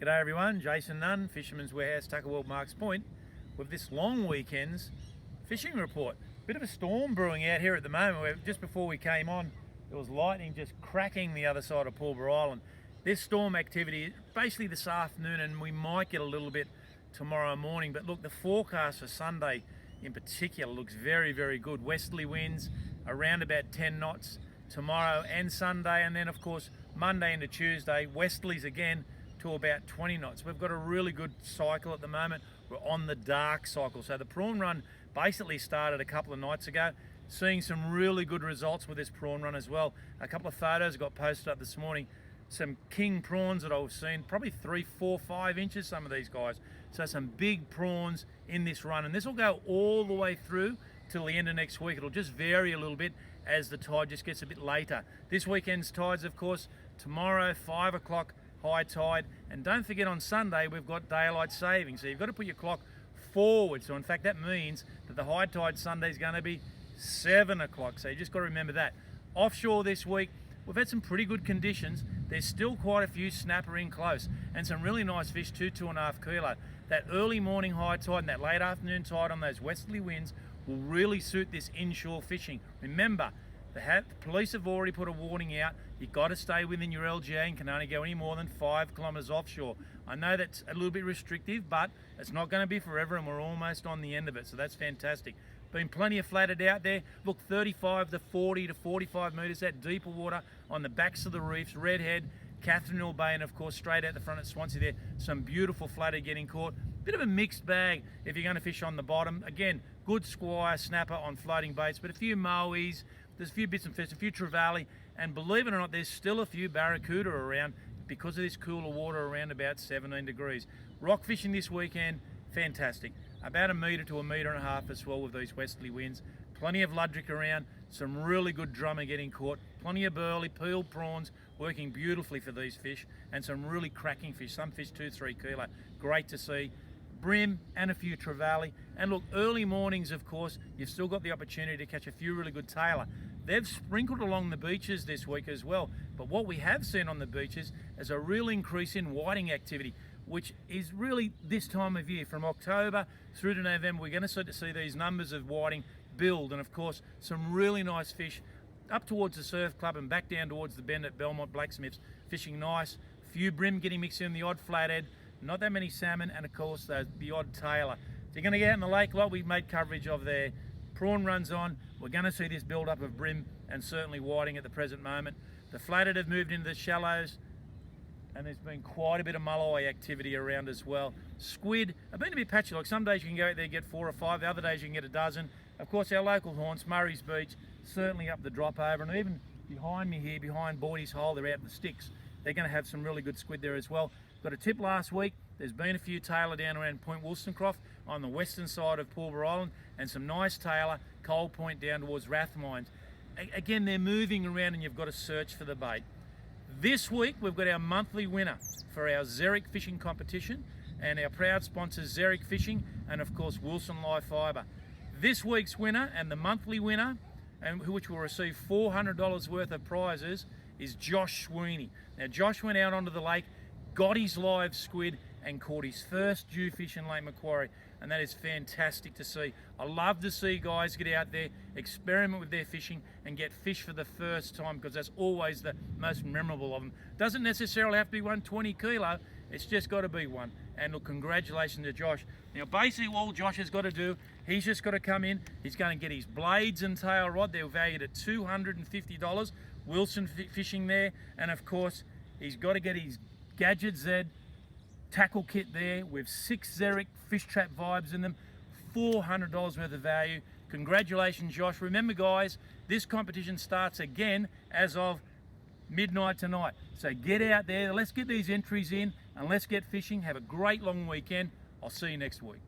G'day everyone, Jason Nunn, Fisherman's Warehouse, Tuckerworld, Marks Point, with this long weekend's fishing report. Bit of a storm brewing out here at the moment. Just before we came on, there was lightning just cracking the other side of Pulborough Island. This storm activity basically this afternoon, and we might get a little bit tomorrow morning. But look, the forecast for Sunday in particular looks very, very good. Westerly winds around about 10 knots tomorrow and Sunday, and then of course Monday into Tuesday, westerlies again to about 20 knots. We've got a really good cycle at the moment. We're on the dark cycle. So the prawn run basically started a couple of nights ago. Seeing some really good results with this prawn run as well. A couple of photos got posted up this morning. Some king prawns that I've seen, probably 3, 4, 5 inches, some of these guys. So some big prawns in this run. And this will go all the way through till the end of next week. It'll just vary a little bit as the tide just gets a bit later. This weekend's tides, of course, tomorrow, 5 o'clock, high tide, and don't forget on Sunday we've got daylight saving, so you've got to put your clock forward. So in fact that means that the high tide Sunday is going to be 7 o'clock, so you just got to remember that. Offshore this week we've had some pretty good conditions. There's still quite a few snapper in close and some really nice fish, 2.5 kilo. That early morning high tide and that late afternoon tide on those westerly winds will really suit this inshore fishing. Remember, the police have already put a warning out. You've got to stay within your LGA and can only go any more than 5 kilometres offshore. I know that's a little bit restrictive, but it's not going to be forever, and we're almost on the end of it, so that's fantastic. Been plenty of flatted out there. Look, 35 to 40 to 45 metres, that deeper water on the backs of the reefs, Redhead, Catherine Hill Bay, and of course straight out the front at Swansea there, some beautiful flatted getting caught. Bit of a mixed bag if you're going to fish on the bottom. Again, good squire, snapper on floating baits, but a few mowies, there's a few bits and fish, a few trevally, and believe it or not, there's still a few barracuda around because of this cooler water around about 17 degrees. Rock fishing this weekend, fantastic. About 1 metre to 1.5 metres as well with these westerly winds. Plenty of ludrick around, some really good drummer getting caught, plenty of burley, peeled prawns working beautifully for these fish, and some really cracking fish, some fish 2-3 kilo. Great to see. Brim and a few trevally. And look, early mornings, of course, you've still got the opportunity to catch a few really good tailor. They've sprinkled along the beaches this week as well, but what we have seen on the beaches is a real increase in whiting activity, which is really this time of year. From October through to November, we're going to start to see these numbers of whiting build, and of course some really nice fish up towards the surf club and back down towards the bend at Belmont Blacksmiths, fishing nice. Few brim getting mixed in, the odd flathead, not that many salmon, and of course the odd tailor. If you're going to get out in the lake, like we've made coverage of there, prawn runs on, we're going to see this build up of brim and certainly whiting at the present moment. The flathead have moved into the shallows, and there's been quite a bit of mulloway activity around as well. Squid have been a bit patchy, like some days you can go out there and get 4 or 5, the other days you can get a dozen. Of course our local haunts, Murray's Beach, certainly up the drop over, and even behind me here, behind Boydie's Hole, they're out in the sticks. They're going to have some really good squid there as well. Got a tip last week. There's been a few tailor down around Point Wollstonecroft on the western side of Pulborough Island, and some nice tailor, Coal Point down towards Rathmines. Again, they're moving around and you've got to search for the bait. This week we've got our monthly winner for our ZEREK fishing competition, and our proud sponsors ZEREK Fishing and of course Wilson Live Fibre. This week's winner and the monthly winner, and which will receive $400 worth of prizes, is Josh Sweeney. Now Josh went out onto the lake, got his live squid and caught his first jewfish in Lake Macquarie, and that is fantastic to see. I love to see guys get out there, experiment with their fishing and get fish for the first time, because that's always the most memorable of them. Doesn't necessarily have to be 120 kilo, it's just got to be one. And look, congratulations to Josh. Now basically all Josh has got to do, he's just got to come in, he's going to get his blades and tail rod, they're valued at $250, Wilson Fishing there, and of course he's got to get his Gadget Z tackle kit there with 6 ZEREK fish trap vibes in them, $400 worth of value. Congratulations Josh. Remember guys, this competition starts again as of midnight tonight, so get out there, let's get these entries in and let's get fishing. Have a great long weekend. I'll see you next week.